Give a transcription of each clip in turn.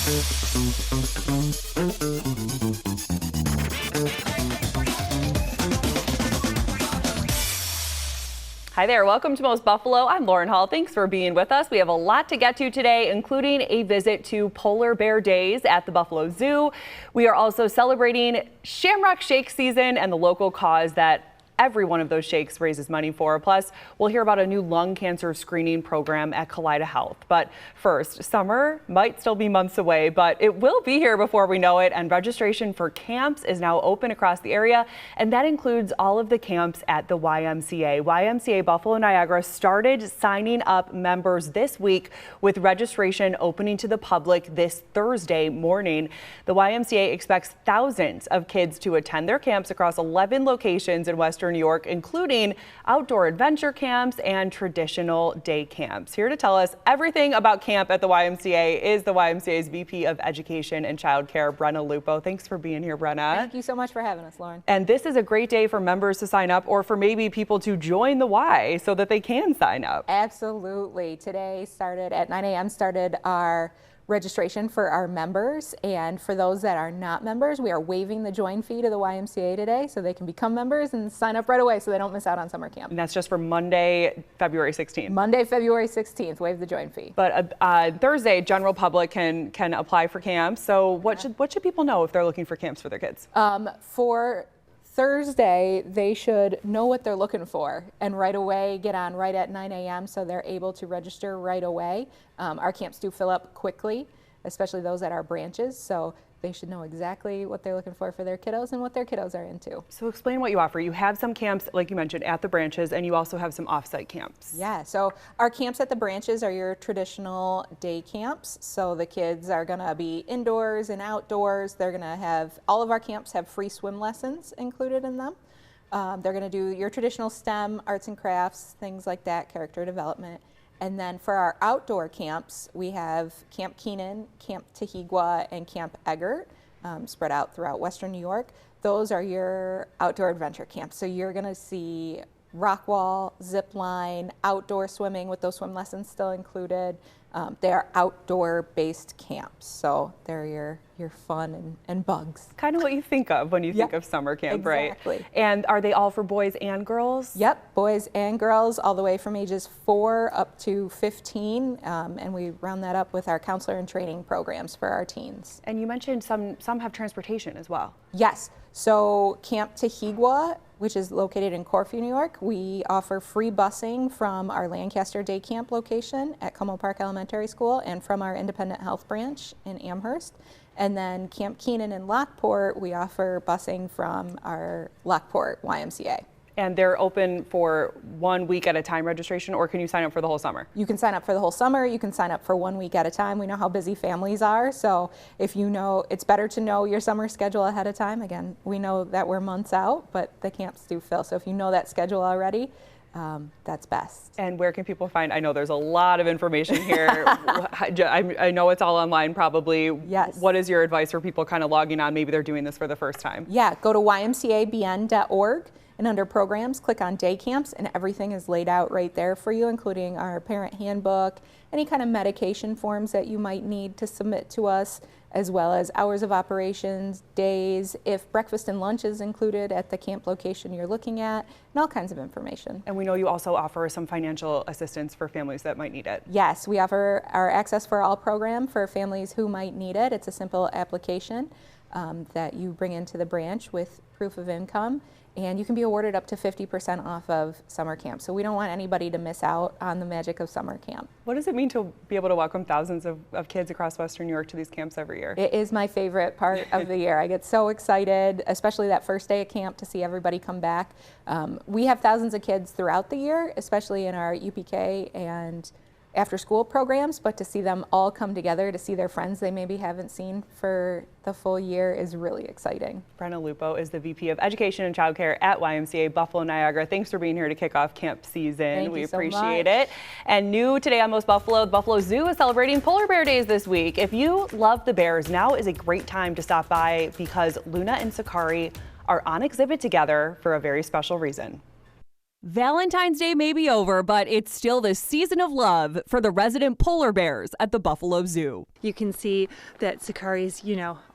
Hi there, welcome to Most Buffalo. I'm Lauren Hall. Thanks for being with us. We have a lot to get to today, including a visit to Polar Bear Days at the Buffalo Zoo. We are also celebrating Shamrock Shake season and the local cause that every one of those shakes raises money for. Plus, we'll hear about a new lung cancer screening program at Kaleida Health. But first, summer might still be months away, but it will be here before we know it. And registration for camps is now open across the area. And that includes all of the camps at the YMCA. YMCA Buffalo Niagara started signing up members this week with registration opening to the public this Thursday morning. The YMCA expects thousands of kids to attend their camps across 11 locations in Western New York, including outdoor adventure camps and traditional day camps. Here to tell us everything about camp at the YMCA is the YMCA's VP of Education and Childcare, Brenna Lupo. Thanks for being here, Brenna. Thank you so much for having us, Lauren. And this is a great day for members to sign up, or for maybe people to join the Y so that they can sign up. Absolutely. Today started at 9 a.m. started our registration for our members, and for those that are not members, we are waiving the join fee to the YMCA today so they can become members and sign up right away so they don't miss out on summer camp. And that's just for Monday, February 16th. Monday, February 16th, waive the join fee. But Thursday, general public can apply for camps. So what should people know if they're looking for camps for their kids? For Thursday, they should know what they're looking for and right away get on right at 9 a.m. so they're able to register right away. Our camps do fill up quickly, especially those at our branches, so they should know exactly what they're looking for their kiddos and what their kiddos are into. So explain what you offer. You have some camps, like you mentioned, at the branches, and you also have some off-site camps. Yeah, so our camps at the branches are your traditional day camps. So the kids are gonna be indoors and outdoors. They're gonna have, all of our camps have free swim lessons included in them. They're gonna do your traditional STEM, arts and crafts, things like that, character development. And then for our outdoor camps, we have Camp Keenan, Camp Tehigwa, and Camp Eggert, spread out throughout Western New York. Those are your outdoor adventure camps. So you're gonna see rock wall, zip line, outdoor swimming with those swim lessons still included. They are outdoor-based camps, so they're your fun and bugs. Kind of what you think of when you think of summer camp, exactly. Right? And are they all for boys and girls? Yep, boys and girls, all the way from ages 4 up to 15, and we round that up with our counselor and training programs for our teens. And you mentioned some have transportation as well. Yes, so Camp Tehigwa, which is located in Corfu, New York, we offer free busing from our Lancaster Day Camp location at Como Park Elementary School and from our Independent Health Branch in Amherst. And then Camp Keenan in Lockport, we offer busing from our Lockport YMCA. And they're open for 1 week at a time registration, or can you sign up for the whole summer? You can sign up for the whole summer. You can sign up for 1 week at a time. We know how busy families are, so if you know, it's better to know your summer schedule ahead of time. Again, we know that we're months out, but the camps do fill. So if you know that schedule already, that's best. And where can people find, I know there's a lot of information here. I know it's all online probably. Yes. What is your advice for people kind of logging on? Maybe they're doing this for the first time. Yeah, go to ymcabn.org. And under programs, click on day camps, and everything is laid out right there for you, including our parent handbook, any kind of medication forms that you might need to submit to us, as well as hours of operations, days, if breakfast and lunch is included at the camp location you're looking at, and all kinds of information. And we know you also offer some financial assistance for families that might need it. Yes, we offer our Access for All program for families who might need it. It's a simple application that you bring into the branch with proof of income, and you can be awarded up to 50% off of summer camp. So we don't want anybody to miss out on the magic of summer camp. What does it mean to be able to welcome thousands of kids across Western New York to these camps every year? It is my favorite part of the year. I get so excited, especially that first day of camp, to see everybody come back. We have thousands of kids throughout the year, especially in our UPK and after school programs, but to see them all come together, to see their friends they maybe haven't seen for the full year is really exciting. Brenna Lupo is the VP of Education and Childcare at YMCA Buffalo Niagara. Thanks for being here to kick off camp season. We appreciate it. And new today on Most Buffalo, the Buffalo Zoo is celebrating Polar Bear Days this week. If you love the bears, now is a great time to stop by because Luna and Sakari are on exhibit together for a very special reason. Valentine's Day may be over, but it's still the season of love for the resident polar bears at the Buffalo Zoo. You can see that Sakari's,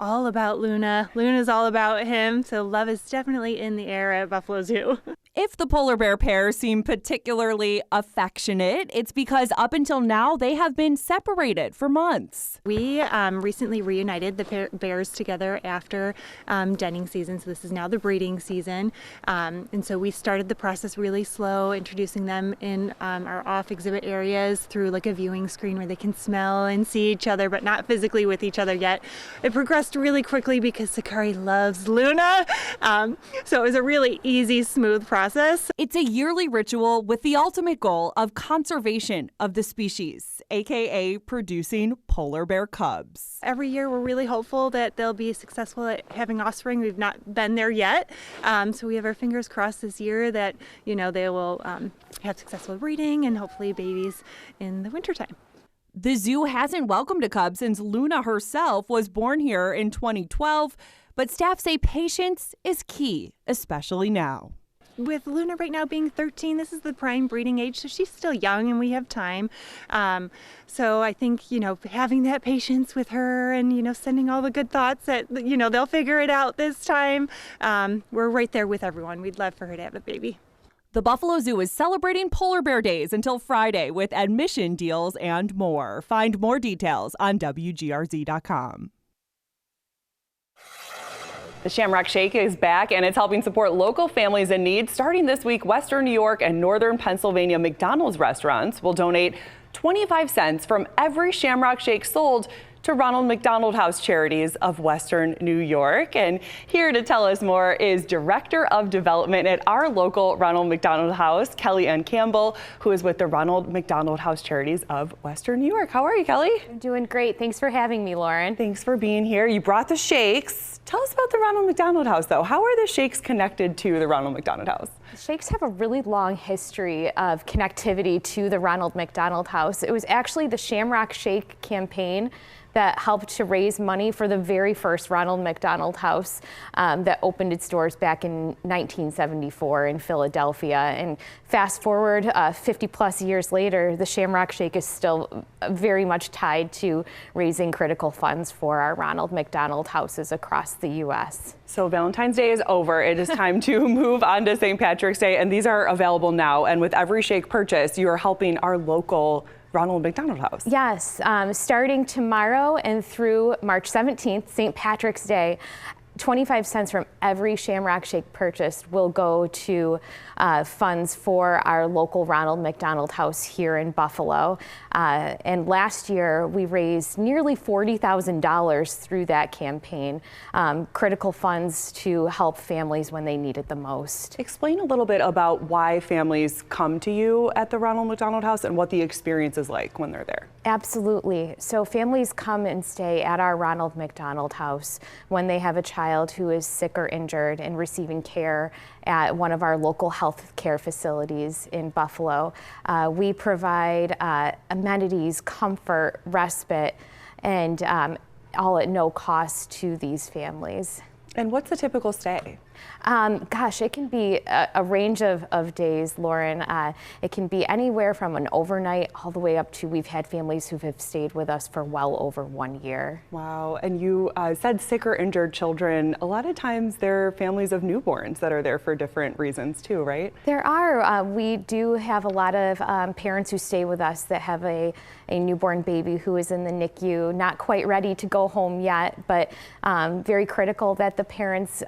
all about Luna. Luna's all about him, so love is definitely in the air at Buffalo Zoo. If the polar bear pair seem particularly affectionate, it's because up until now they have been separated for months. We recently reunited the bears together after denning season, so this is now the breeding season. And so we started the process really slow, introducing them in our off exhibit areas through like a viewing screen where they can smell and see each other, but not physically with each other yet. It progressed really quickly because Sakari loves Luna. So it was a really easy, smooth process. It's a yearly ritual with the ultimate goal of conservation of the species, aka producing polar bear cubs. Every year we're really hopeful that they'll be successful at having offspring. We've not been there yet. So we have our fingers crossed this year that, they will have successful breeding and hopefully babies in the wintertime. The zoo hasn't welcomed a cub since Luna herself was born here in 2012, but staff say patience is key, especially now. With Luna right now being 13, this is the prime breeding age, so she's still young and we have time. So I think, having that patience with her and, sending all the good thoughts that, they'll figure it out this time. We're right there with everyone. We'd love for her to have a baby. The Buffalo Zoo is celebrating Polar Bear Days until Friday with admission deals and more. Find more details on WGRZ.com. The Shamrock Shake is back, and it's helping support local families in need. Starting this week, Western New York and Northern Pennsylvania McDonald's restaurants will donate 25 cents from every Shamrock Shake sold to Ronald McDonald House Charities of Western New York. And here to tell us more is Director of Development at our local Ronald McDonald House, Kellyanne Campbell, who is with the Ronald McDonald House Charities of Western New York. How are you, Kelly? I'm doing great. Thanks for having me, Lauren. Thanks for being here. You brought the shakes. Tell us about the Ronald McDonald House, though. How are the shakes connected to the Ronald McDonald House? Shakes have a really long history of connectivity to the Ronald McDonald House. It was actually the Shamrock Shake campaign that helped to raise money for the very first Ronald McDonald House that opened its doors back in 1974 in Philadelphia. And fast forward 50 plus years later, the Shamrock Shake is still very much tied to raising critical funds for our Ronald McDonald houses across the U.S. So Valentine's Day is over. It is time to move on to St. Patrick's Day, and these are available now. And with every shake purchase, you are helping our local Ronald McDonald House. Yes, starting tomorrow and through March 17th, St. Patrick's Day, 25 cents from every Shamrock Shake purchased will go to funds for our local Ronald McDonald House here in Buffalo. And last year we raised nearly $40,000 through that campaign, critical funds to help families when they need it the most. Explain a little bit about why families come to you at the Ronald McDonald House and what the experience is like when they're there. Absolutely. So families come and stay at our Ronald McDonald House when they have a child who is sick or injured and receiving care at one of our local health care facilities in Buffalo. We provide amenities, comfort, respite, and all at no cost to these families. And what's the typical stay? Gosh, it can be a range of days, Lauren. It can be anywhere from an overnight all the way up to we've had families who have stayed with us for well over 1 year. Wow. And you said sick or injured children. A lot of times they're families of newborns that are there for different reasons too, right? There are. We do have a lot of parents who stay with us that have a newborn baby who is in the NICU, not quite ready to go home yet, but very critical that the parents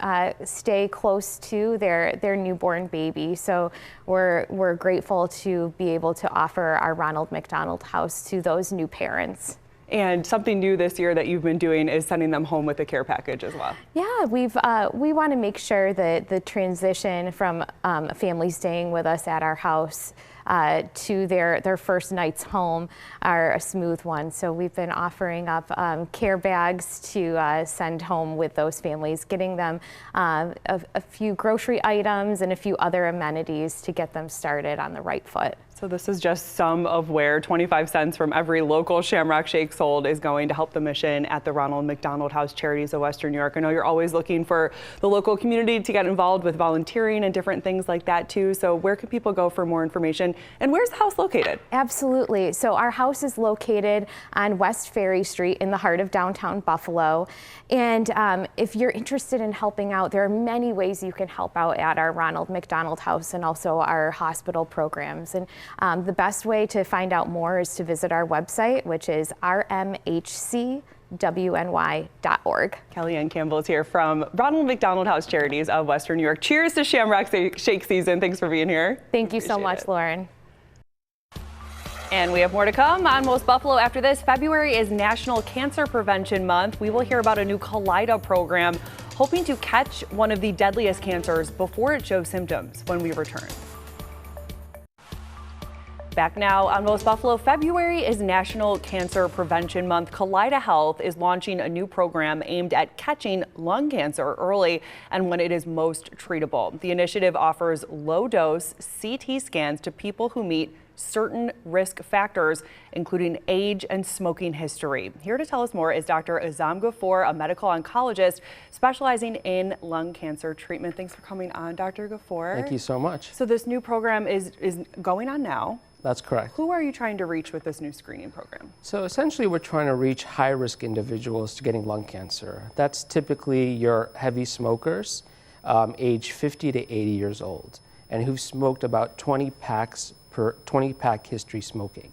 stay close to their newborn baby. So we're grateful to be able to offer our Ronald McDonald House to those new parents. And something new this year that you've been doing is sending them home with a care package as well. Yeah, we want to make sure that the transition from a family staying with us at our house to their first nights home are a smooth one. So we've been offering up care bags to send home with those families, getting them a few grocery items and a few other amenities to get them started on the right foot. So this is just some of where 25 cents from every local Shamrock Shake sold is going to help the mission at the Ronald McDonald House Charities of Western New York. I know you're always looking for the local community to get involved with volunteering and different things like that too. So where can people go for more information, and where's the house located? Absolutely. So our house is located on West Ferry Street in the heart of downtown Buffalo. And if you're interested in helping out, there are many ways you can help out at our Ronald McDonald House and also our hospital programs. And the best way to find out more is to visit our website, which is rmhcwny.org. Kellyanne Campbell is here from Ronald McDonald House Charities of Western New York. Cheers to Shamrock Shake season. Thanks for being here. Thank you so much, Lauren. And we have more to come on Most Buffalo after this. February is National Cancer Prevention Month. We will hear about a new Kaleida program hoping to catch one of the deadliest cancers before it shows symptoms when we return. Back now on Most Buffalo, February is National Cancer Prevention Month. Kaleida Health is launching a new program aimed at catching lung cancer early and when it is most treatable. The initiative offers low-dose CT scans to people who meet certain risk factors, including age and smoking history. Here to tell us more is Dr. Azam Ghafour, a medical oncologist specializing in lung cancer treatment. Thanks for coming on, Dr. Ghafour. Thank you so much. So this new program is going on now. That's correct. Who are you trying to reach with this new screening program? So essentially we're trying to reach high-risk individuals to getting lung cancer. That's typically your heavy smokers, age 50 to 80 years old, and who've smoked about 20 pack history smoking.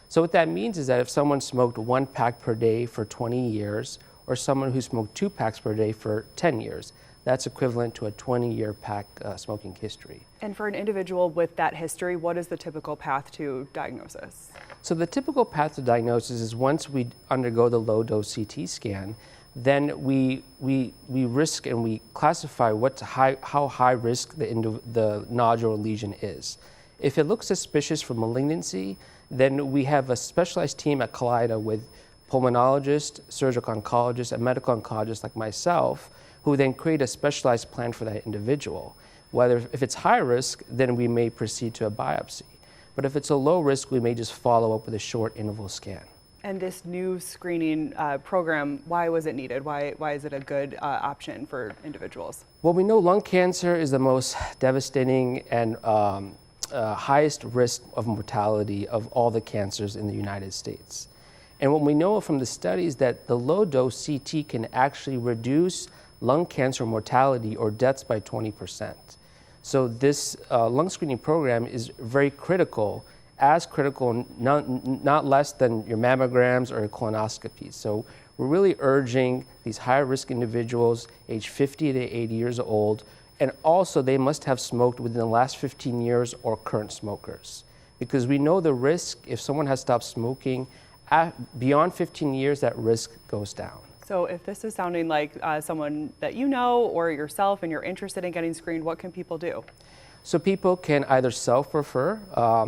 So what that means is that if someone smoked 1 pack per day for 20 years, or someone who smoked 2 packs per day for 10 years, that's equivalent to a 20-year pack smoking history. And for an individual with that history, what is the typical path to diagnosis? So the typical path to diagnosis is once we undergo the low-dose CT scan, then we risk and we classify how high risk the nodule lesion is. If it looks suspicious for malignancy, then we have a specialized team at Kaleida with pulmonologists, surgical oncologists, and medical oncologists like myself, who then create a specialized plan for that individual. If it's high risk, then we may proceed to a biopsy. But if it's a low risk, we may just follow up with a short interval scan. And this new screening program, why was it needed? Why is it a good option for individuals? Well, we know lung cancer is the most devastating and highest risk of mortality of all the cancers in the United States. And what we know from the studies that the low-dose CT can actually reduce lung cancer mortality or deaths by 20%. So this lung screening program is very critical, as critical, not less than your mammograms or your colonoscopies. So we're really urging these high-risk individuals, age 50 to 80 years old, and also they must have smoked within the last 15 years or current smokers. Because we know the risk, if someone has stopped smoking, beyond 15 years, that risk goes down. So if this is sounding like someone that you know or yourself and you're interested in getting screened, what can people do? So people can either self-refer.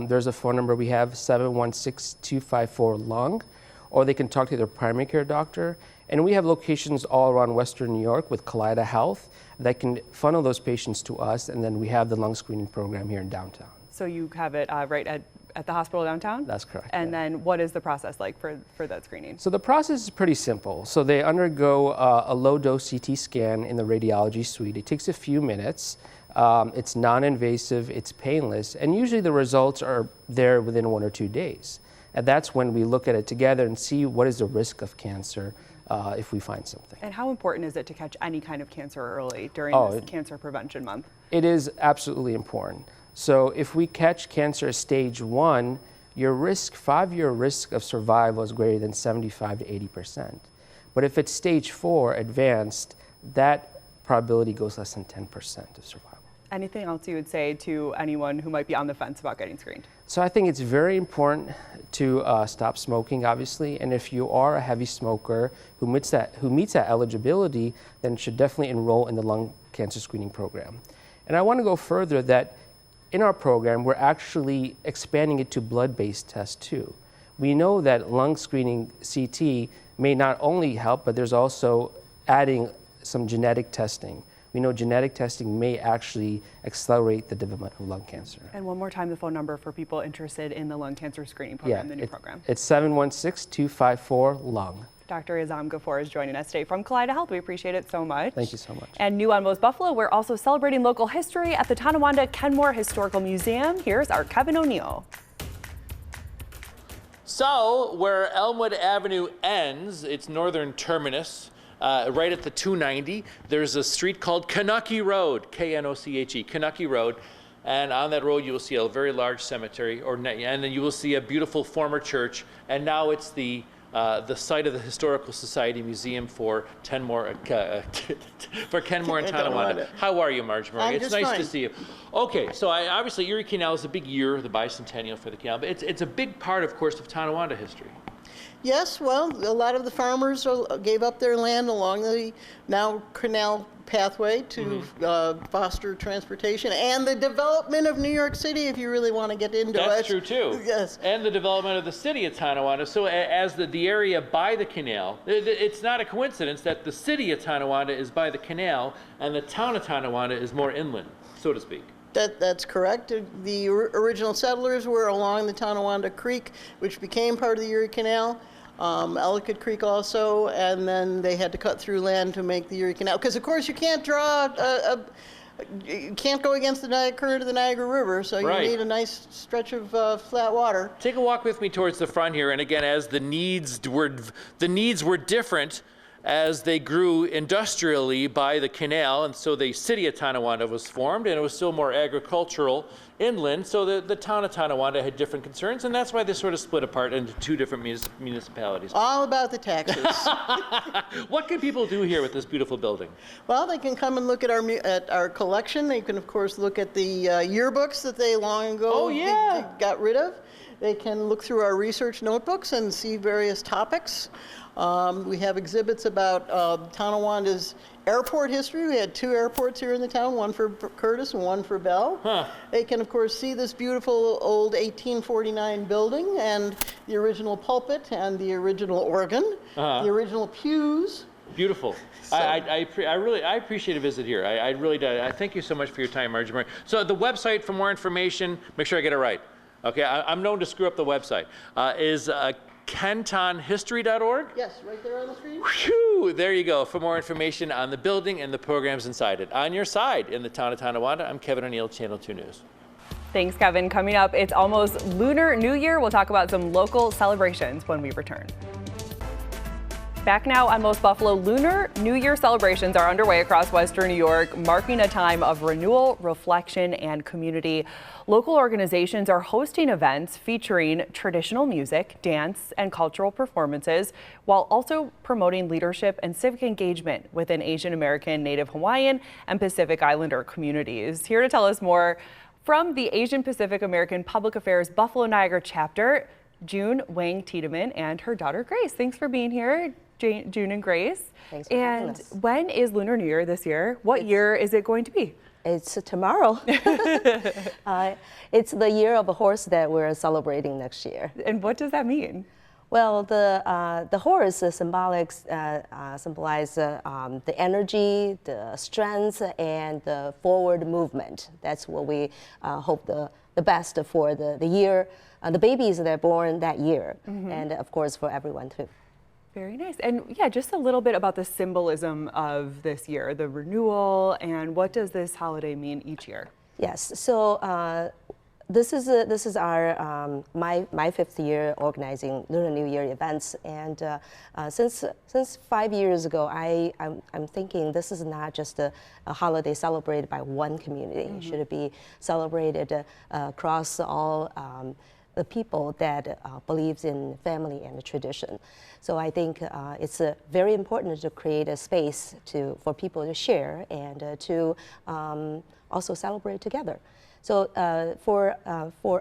There's a phone number we have, 716-254-LUNG, or they can talk to their primary care doctor. And we have locations all around Western New York with Kaleida Health that can funnel those patients to us, and then we have the lung screening program here in downtown. So you have it right at the hospital downtown? That's correct. And yeah. then what is the process like for that screening? So the process is pretty simple. So they undergo a low-dose CT scan in the radiology suite. It takes a few minutes. It's non-invasive, it's painless, and usually the results are there within 1 or 2 days. And that's when we look at it together and see what is the risk of cancer if we find something. And how important is it to catch any kind of cancer early during this Cancer Prevention Month? It is absolutely important. So if we catch cancer at stage 1, your 5-year risk of survival is greater than 75 to 80%. But if it's stage 4 advanced, that probability goes less than 10% of survival. Anything else you would say to anyone who might be on the fence about getting screened? So I think it's very important to stop smoking, obviously, and if you are a heavy smoker who meets that eligibility, then should definitely enroll in the lung cancer screening program. And I want to go further that in our program, we're actually expanding it to blood-based tests too. We know that lung screening CT may not only help, but there's also adding some genetic testing, we know genetic testing may actually accelerate the development of lung cancer. And one more time, the phone number for people interested in the lung cancer screening program, the new program. It's 716-254-LUNG. Dr. Izam Ghafour is joining us today from Kaleida Health. We appreciate it so much. Thank you so much. And new on Most Buffalo, we're also celebrating local history at the Tonawanda Kenmore Historical Museum. Here's our Kevin O'Neill. So, where Elmwood Avenue ends, its northern terminus, right at the 290, there's a street called Kanucky Road, K-N-O-C-H-E, Kanucky Road. And on that road, you will see a very large cemetery, and then you will see a beautiful former church. And now it's the site of the Historical Society Museum for Kenmore and Tonawanda. How are you, Marge Murray? It's nice to see you. Okay, so obviously Erie Canal is a big year, the bicentennial for the canal, but it's a big part, of course, of Tonawanda history. Yes, well, a lot of the farmers gave up their land along the now canal pathway to foster transportation and the development of New York City, if you really want to get into it. That's true, too. Yes. And the development of the city of Tonawanda. So as the area by the canal, it's not a coincidence that the city of Tonawanda is by the canal and the town of Tonawanda is more inland, so to speak. That's correct. The original settlers were along the Tonawanda Creek, which became part of the Erie Canal. Ellicott Creek also, and then they had to cut through land to make the Erie Canal. Because of course you can't draw you can't go against the current of the Niagara River, so you need a nice stretch of flat water. Take a walk with me towards the front here, and again, as the needs were different as they grew industrially by the canal, and so the city of Tonawanda was formed, and it was still more agricultural inland, so the town of Tonawanda had different concerns, and that's why they sort of split apart into two different municipalities. All about the taxes. What can people do here with this beautiful building? Well, they can come and look at our collection. They can, of course, look at the yearbooks that they long ago got rid of. They can look through our research notebooks and see various topics. We have exhibits about Tonawanda's airport history. We had 2 airports here in the town, one for Curtis and one for Bell. They can, of course, see this beautiful old 1849 building and the original pulpit and the original organ, the original pews. Beautiful. So, I appreciate a visit here. I really do. I thank you so much for your time, Margie Murray. So the website for more information, make sure I get it right. Okay, I'm known to screw up the website. Is kentonhistory.org? Yes, right there on the screen. Whew, there you go for more information on the building and the programs inside it. On your side in the town of Tonawanda, I'm Kevin O'Neill, Channel 2 News. Thanks, Kevin. Coming up, it's almost Lunar New Year. We'll talk about some local celebrations when we return. Back now on Most Buffalo, Lunar New Year celebrations are underway across Western New York, marking a time of renewal, reflection, and community. Local organizations are hosting events featuring traditional music, dance, and cultural performances, while also promoting leadership and civic engagement within Asian American, Native Hawaiian, and Pacific Islander communities. Here to tell us more from the Asian Pacific American Public Affairs Buffalo Niagara chapter, June Wang Tiedemann and her daughter Grace. Thanks for being here, June and Grace. Thanks for having us. When is Lunar New Year this year? What year is it going to be? It's tomorrow. It's the year of a horse that we're celebrating next year. And what does that mean? Well, the horse symbolize the energy, the strength, and the forward movement. That's what we hope the best for the year, the babies that are born that year, and of course for everyone too. Very nice. And yeah, just a little bit about the symbolism of this year, the renewal, and what does this holiday mean each year? Yes. So this is our my 5th year organizing Lunar New Year events, and since 5 years ago, I'm thinking this is not just a holiday celebrated by one community. It should be celebrated across all the people that believes in family and tradition. So I think it's very important to create a space for people to share and to also celebrate together. So for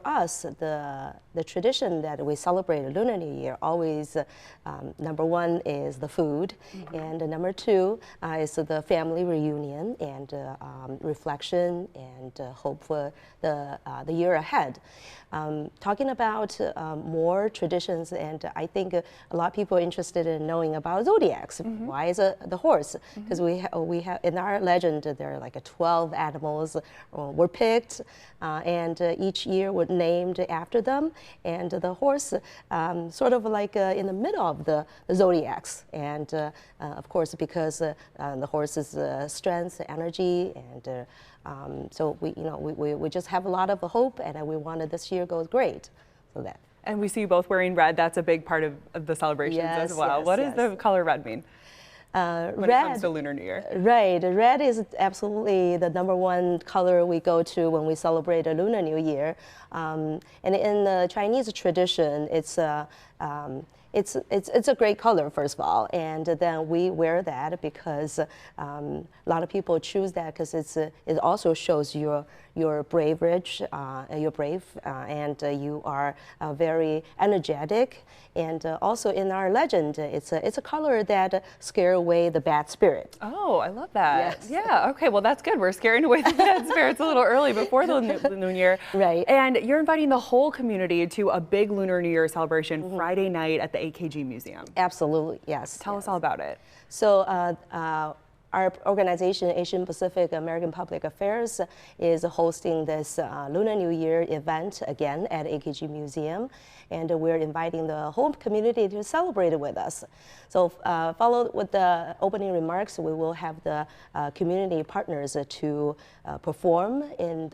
us, the tradition that we celebrate Lunar New Year always, number one is the food, and number two is the family reunion and reflection and hope for the year ahead. Talking about more traditions, and I think a lot of people are interested in knowing about zodiacs. Why is it the horse? Because we have in our legend there are like 12 animals were picked, and each year were named after them. And the horse, sort of like in the middle of the zodiacs, and of course because the horse's strength, energy, and so we just have a lot of hope, and we wanted this year goes great. So that. And we see you both wearing red. That's a big part of the celebrations as well. Yes, what does the color red mean? When it comes to Lunar New Year. Right, red is absolutely the number one color we go to when we celebrate a Lunar New Year. And in the Chinese tradition, it's a great color, first of all, and then we wear that because a lot of people choose that because it also shows you're brave, you're brave, and you are very energetic. And also in our legend, it's a color that scare away the bad spirit. Oh, I love that. Yes. Yeah. Okay. Well, that's good. We're scaring away the bad spirits a little early before the New Year. Right. And you're inviting the whole community to a big Lunar New Year celebration Friday night at the AKG Museum. Absolutely. Yes. Tell us all about it. So our organization, Asian Pacific American Public Affairs, is hosting this Lunar New Year event again at AKG Museum, and we're inviting the whole community to celebrate it with us. So followed with the opening remarks, we will have the community partners to perform at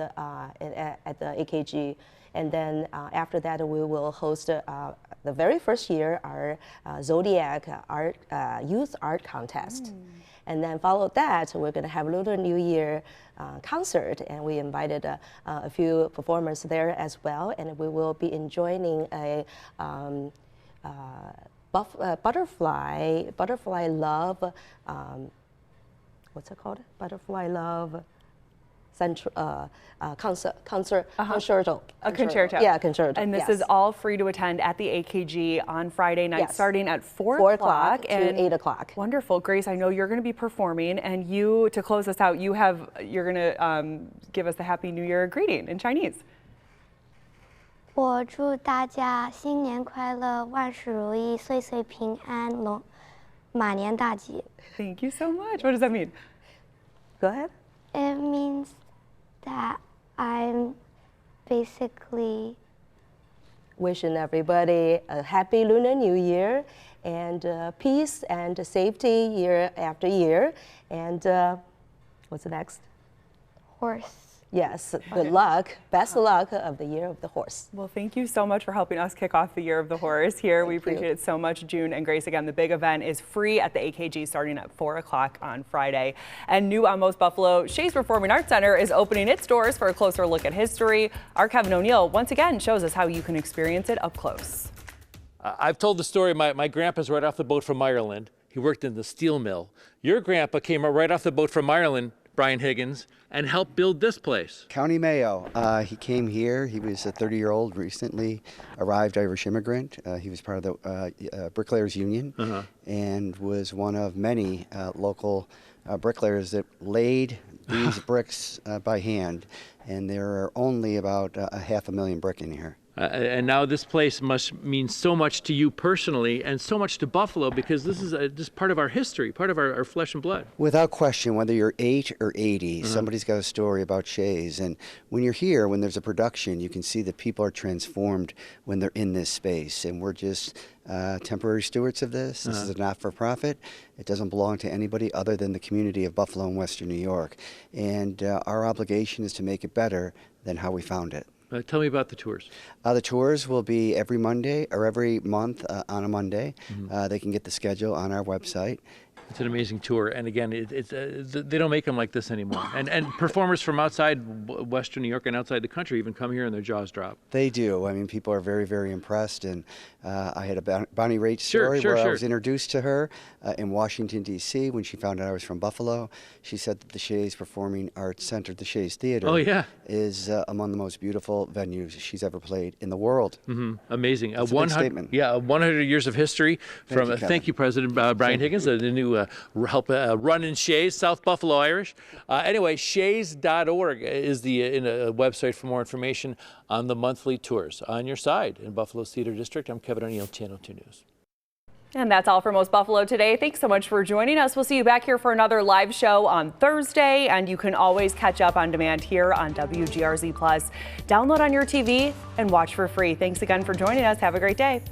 the AKG. And then after that, we will host the very first year our Zodiac youth art contest. And then followed that, we're going to have Lunar New Year concert, and we invited a few performers there as well. And we will be enjoying a butterfly love. What's it called? Butterfly love. Concerto. A concerto. Yeah, concerto. And this is all free to attend at the AKG on Friday night, starting at 4 o'clock and 8 o'clock. Wonderful. Grace, I know you're going to be performing, and you, to close us out, you're going to give us the Happy New Year greeting in Chinese. 我祝大家新年快乐，万事如意，岁岁平安，马年大吉. Thank you so much. What does that mean? Go ahead. It means that I'm basically wishing everybody a happy Lunar New Year and peace and safety year after year. And what's the next? Horse. Yes, good luck, best luck of the year of the horse. Well, thank you so much for helping us kick off the year of the horse here. We appreciate it so much. June and Grace, again, the big event is free at the AKG starting at 4 o'clock on Friday. And new on Most Buffalo, Shays Performing Arts Center is opening its doors for a closer look at history. Our Kevin O'Neill once again shows us how you can experience it up close. I've told the story, my grandpa's right off the boat from Ireland. He worked in the steel mill. Your grandpa came right off the boat from Ireland, Brian Higgins, and helped build this place. County Mayo. He came here. He was a 30-year-old, recently arrived Irish immigrant. He was part of the Bricklayers Union and was one of many local bricklayers that laid these bricks by hand. And there are only about 500,000 brick in here. And now this place must mean so much to you personally and so much to Buffalo because this is just part of our history, part of our flesh and blood. Without question, whether you're 8 or 80, somebody's got a story about Shays. And when you're here, when there's a production, you can see that people are transformed when they're in this space. And we're just temporary stewards of this. This is a not-for-profit. It doesn't belong to anybody other than the community of Buffalo and Western New York. And our obligation is to make it better than how we found it. Tell me about the tours. The tours will be every Monday or every month on a Monday. They can get the schedule on our website. It's an amazing tour, and again, they don't make them like this anymore. And performers from outside Western New York and outside the country even come here and their jaws drop. They do. I mean, people are very, very impressed. And I had a Bonnie Raitt story where I was introduced to her in Washington, D.C. when she found out I was from Buffalo. She said that the Shays Performing Arts Center, the Shays Theater, is among the most beautiful venues she's ever played in the world. Amazing. That's a big statement. Yeah, 100 years of history from, thank you, President Brian Higgins, the new help run in Shays, South Buffalo Irish. Anyway, shays.org is the website for more information on the monthly tours. On your side in Buffalo's Theater District, I'm Kevin O'Neill, Channel 2 News. And that's all for Most Buffalo today. Thanks so much for joining us. We'll see you back here for another live show on Thursday, and you can always catch up on demand here on WGRZ+. Download on your TV and watch for free. Thanks again for joining us. Have a great day.